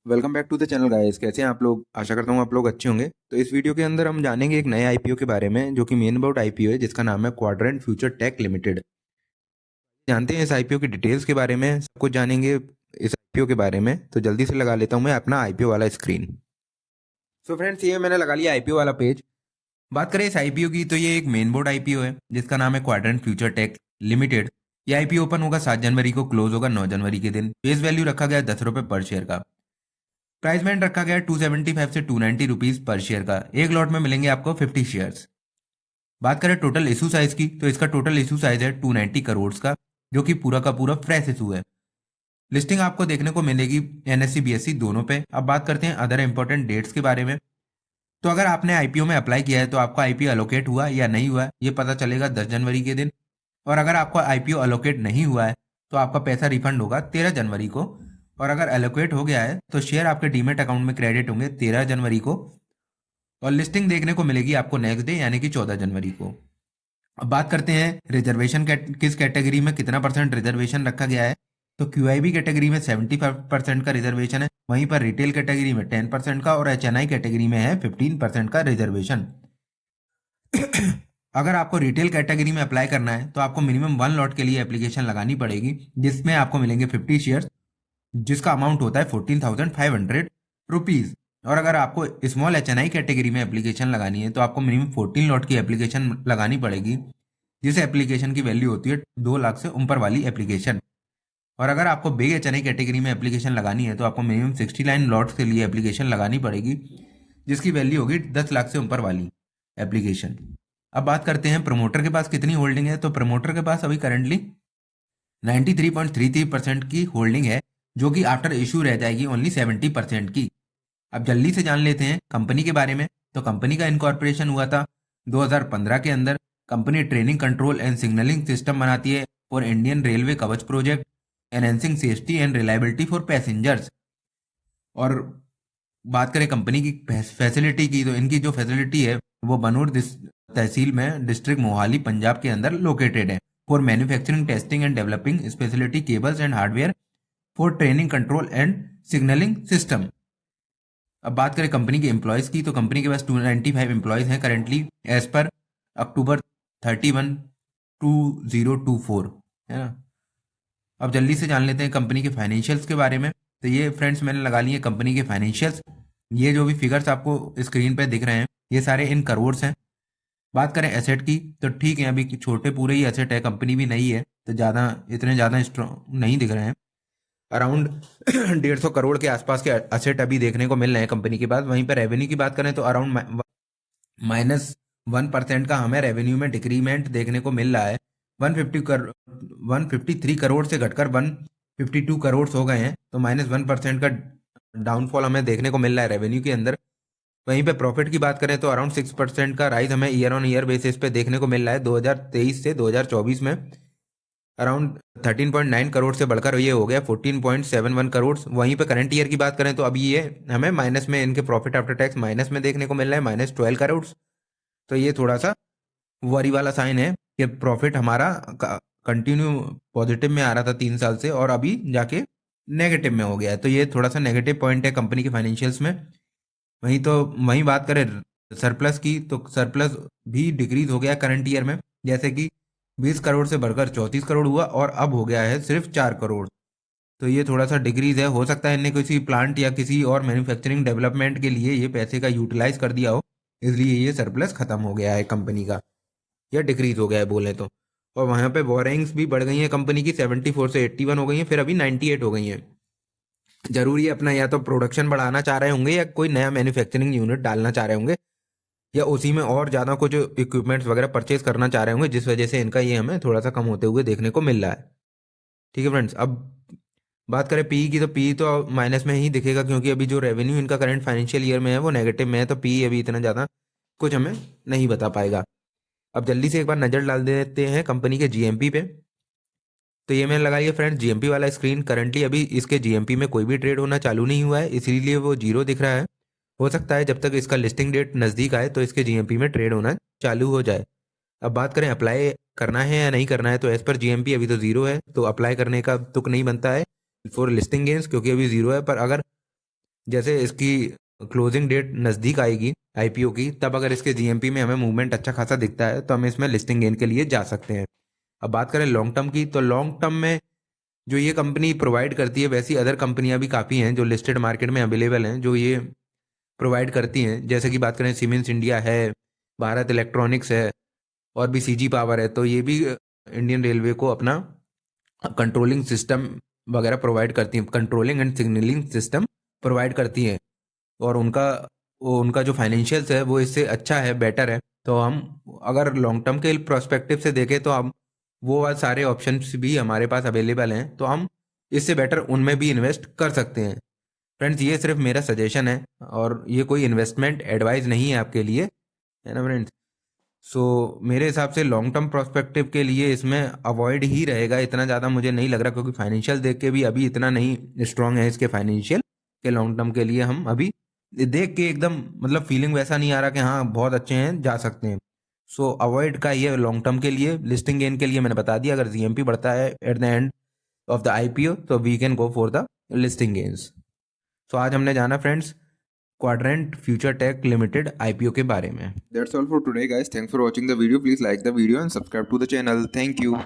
Welcome back to the channel guys. कैसे हैं आप लोग? आशा करता हूँ आप लोग अच्छे होंगे। तो इस वीडियो के अंदर हम जानेंगे एक नए आईपीओ के बारे में, जो कि मेन बोर्ड आईपीओ है, जिसका नाम है क्वाड्रेंट फ्यूचर टेक लिमिटेड। जानते हैं इस आईपीओ की डिटेल्स के बारे में, सब कुछ जानेंगे इस आईपीओ के बारे में। तो जल्दी से लगा लेता हूँ मैं अपना आईपीओ वाला स्क्रीन। सो फ्रेंड्स, ये मैंने लगा लिया आईपीओ वाला पेज। बात करें इस आईपीओ की, तो ये एक मेन बोर्ड आईपीओ है जिसका नाम है क्वाड्रेंट फ्यूचर टेक लिमिटेड। ये आईपीओ ओपन होगा 7 जनवरी को, क्लोज होगा 9 जनवरी के दिन। फेस वैल्यू रखा गया 10 रुपये पर शेयर का। प्राइस बैंड रखा गया है 275 से 290 रुपीज पर शेयर का। एक लॉट में मिलेंगे आपको 50 शेयर्स। बात करें टोटल इशू साइज की, तो इसका टोटल इशू साइज है 290 करोड़ का, जो कि पूरा का पूरा फ्रेश इशू है। लिस्टिंग आपको देखने को मिलेगी एनएससी बीएससी दोनों पे। अब बात करते हैं अदर इंपॉर्टेंट डेट्स के बारे में। तो अगर आपने आईपीओ में अप्लाई किया है तो आपका आईपीओ अलोकेट हुआ या नहीं हुआ है, ये पता चलेगा 10 जनवरी के दिन। और अगर आपका आईपीओ अलोकेट नहीं हुआ है तो आपका पैसा रिफंड होगा 13 जनवरी को। और अगर एलोकेट हो गया है तो शेयर आपके डीमेट अकाउंट में क्रेडिट होंगे 13 जनवरी को। और लिस्टिंग देखने को मिलेगी आपको नेक्स्ट डे यानी कि 14 जनवरी को। अब बात करते हैं रिजर्वेशन किस कैटेगरी में कितना परसेंट रिजर्वेशन रखा गया है। तो क्यूआईबी कैटेगरी में 75% का रिजर्वेशन है, वहीं पर रिटेल कैटेगरी में 10% का और एचएनआई कैटेगरी में है 15% का रिजर्वेशन। अगर आपको रिटेल कैटेगरी में अप्लाई करना है तो आपको मिनिमम 1 लॉट के लिए एप्लीकेशन लगानी पड़ेगी, जिसमें आपको मिलेंगे 50 शेयर्स, जिसका अमाउंट होता है 14,500 रुपीज। और अगर आपको स्मॉल एचएनआई कैटेगरी में एप्लीकेशन लगानी है तो आपको मिनिमम 14 लॉट की एप्लीकेशन लगानी पड़ेगी, जिस एप्लीकेशन की वैल्यू होती है 2 लाख से ऊपर वाली एप्लीकेशन। और अगर आपको बिग एचएनआई कैटेगरी में एप्लीकेशन लगानी है तो आपको मिनिमम 69 लॉट्स के लिए एप्लीकेशन लगानी पड़ेगी, जिसकी वैल्यू होगी 10 लाख से ऊपर वाली एप्लीकेशन। अब बात करते हैं प्रमोटर के पास कितनी होल्डिंग है। तो प्रमोटर के पास अभी करंटली 93.33% की होल्डिंग है, जो कि आफ्टर इशू रह जाएगी ओनली 70% की। अब जल्दी से जान लेते हैं कंपनी के बारे में। तो कंपनी का इनकॉर्पोरेशन हुआ था 2015 के अंदर। Company training control and signalling system बनाती है फॉर इंडियन रेलवे कवच project, enhancing safety and reliability for passengers. और बात करें कंपनी की फैसिलिटी की, तो इनकी जो फैसिलिटी है वो बनूर तहसील में डिस्ट्रिक्ट मोहाली पंजाब के अंदर लोकेटेड है। For manufacturing testing and developing speciality cables and hardware for training control and signalling system. अब बात करें कंपनी के एम्प्लॉयज की, तो कंपनी के पास 295 एम्प्लॉयज हैं करेंटली एज पर अक्टूबर 31, 2024, है ना। अब जल्दी से जान लेते हैं कंपनी के फाइनेंशियल्स के बारे में। तो ये फ्रेंड्स मैंने लगा लिए कंपनी के फाइनेंशियल्स। ये जो भी फिगर्स आपको स्क्रीन पे दिख रहे हैं ये सारे इन करोड़ हैं। बात करें एसेट की, तो ठीक है अभी छोटे पूरे ही एसेट है, कंपनी भी नहीं है तो ज़्यादा इतने ज़्यादा स्ट्रॉन्ग नहीं दिख रहे हैं। अराउंड 150 करोड़ के आसपास के एसेट अभी देखने को मिल रहे हैं कंपनी के पास। वहीं पर रेवेन्यू की बात करें तो अराउंड -1% का हमें रेवेन्यू में डिक्रीमेंट देखने को मिल रहा है। 153 करोड़ से घटकर 152 करोड़ हो गए हैं, तो -1% का डाउनफॉल हमें देखने को मिल रहा है रेवेन्यू के अंदर। वहीं पे प्रॉफिट की बात करें तो अराउंड 6% का राइज हमें ईयर ऑन ईयर बेसिस पे देखने को मिल रहा है 2023 से 2024 में। अराउंड 13.9 करोड़ से बढ़कर ये हो गया 14.71 करोड़। वहीं पे करंट ईयर की बात करें तो अभी ये हमें माइनस में, इनके प्रॉफिट आफ्टर टैक्स माइनस में देखने को मिल रहा है, -12 करोड़। तो ये थोड़ा सा वरी वाला साइन है कि प्रॉफिट हमारा कंटिन्यू पॉजिटिव में आ रहा था 3 साल से और अभी जाके नेगेटिव में हो गया है। तो ये थोड़ा सा नेगेटिव पॉइंट है कंपनी के फाइनेंशियल्स में। वहीं बात करें सरप्लस की, तो सरप्लस भी डिक्रीज हो गया करंट ईयर में, जैसे कि 20 करोड़ से बढ़कर 34 करोड़ हुआ और अब हो गया है सिर्फ 4 करोड़। तो ये थोड़ा सा डिक्रीज है। हो सकता है इनने किसी प्लांट या किसी और मैन्युफैक्चरिंग डेवलपमेंट के लिए ये पैसे का यूटिलाइज कर दिया हो, इसलिए ये सरप्लस खत्म हो गया है कंपनी का, या डिक्रीज हो गया है बोले तो। और वहाँ पे बोरिंग्स भी बढ़ गई हैं कंपनी की, 74 से 81 हो गई हैं, फिर अभी 98 हो गई हैं। जरूरी है अपना या तो प्रोडक्शन बढ़ाना चाह रहे होंगे या कोई नया मैन्युफैक्चरिंग यूनिट डालना चाह रहे होंगे, या उसी में और ज़्यादा कुछ इक्विपमेंट्स वगैरह परचेज करना चाह रहे होंगे, जिस वजह से इनका ये हमें थोड़ा सा कम होते हुए देखने को मिल रहा है। ठीक है फ्रेंड्स। अब बात करें पी की, तो पी तो माइनस में ही दिखेगा क्योंकि अभी जो रेवेन्यू इनका करंट फाइनेंशियल ईयर में है वो नेगेटिव में है, तो पी अभी इतना ज़्यादा कुछ हमें नहीं बता पाएगा। अब जल्दी से एक बार नज़र डाल देते हैं कंपनी के जीएमपी पे। तो ये मैंने लगा लिया फ्रेंड्स जीएमपी वाला स्क्रीन। करंटली अभी इसके जीएमपी में कोई भी ट्रेड होना चालू नहीं हुआ है, इसीलिए वो जीरो दिख रहा है। हो सकता है जब तक इसका लिस्टिंग डेट नज़दीक आए तो इसके जीएमपी में ट्रेड होना चालू हो जाए। अब बात करें अप्लाई करना है या नहीं करना है, तो एज पर जीएमपी अभी तो जीरो है, तो अप्लाई करने का तुक नहीं बनता है फॉर लिस्टिंग गेन्स, क्योंकि अभी जीरो है। पर अगर जैसे इसकी क्लोजिंग डेट नज़दीक आएगी आईपीओ की, तब अगर इसके जीएमपी में हमें मूवमेंट अच्छा खासा दिखता है तो हम इसमें लिस्टिंग गेन के लिए जा सकते हैं। अब बात करें लॉन्ग टर्म की, तो लॉन्ग टर्म में जो ये कंपनी प्रोवाइड करती है वैसी अदर कंपनियां भी काफ़ी हैं जो लिस्टेड मार्केट में अवेलेबल हैं जो ये प्रोवाइड करती हैं। जैसे कि बात करें सीमेंस इंडिया है, भारत इलेक्ट्रॉनिक्स है, और भी सीजी पावर है। तो ये भी इंडियन रेलवे को अपना कंट्रोलिंग सिस्टम वगैरह प्रोवाइड करती हैं, controlling and signalling system provide करती हैं, और उनका जो फाइनेंशियल्स है वो इससे अच्छा है, बेटर है। तो हम अगर लॉन्ग टर्म के प्रोस्पेक्टिव से देखें तो हम वो सारे ऑप्शंस भी हमारे पास अवेलेबल हैं, तो हम इससे बेटर उनमें भी इन्वेस्ट कर सकते हैं। फ्रेंड्स, ये सिर्फ मेरा सजेशन है और ये कोई इन्वेस्टमेंट एडवाइस नहीं है आपके लिए, है ना फ्रेंड्स। सो मेरे हिसाब से लॉन्ग टर्म प्रोस्पेक्टिव के लिए इसमें अवॉइड ही रहेगा, इतना ज़्यादा मुझे नहीं लग रहा, क्योंकि फाइनेंशियल देख के भी अभी इतना नहीं स्ट्रांग है इसके फाइनेंशियल के लॉन्ग टर्म के लिए हम अभी देख के एकदम मतलब फीलिंग वैसा नहीं आ रहा कि हाँ बहुत अच्छे हैं, जा सकते हैं। सो अवॉइड का ये लॉन्ग टर्म के लिए। लिस्टिंग गेन के लिए मैंने बता दिया, अगर जीएमपी बढ़ता है at the end of the IPO तो we can go for the listing gains. तो आज हमने जाना friends quadrant future tech limited IPO के बारे में। That's all for today guys. Thanks for watching the video. Please like the video and subscribe to the channel. Thank you.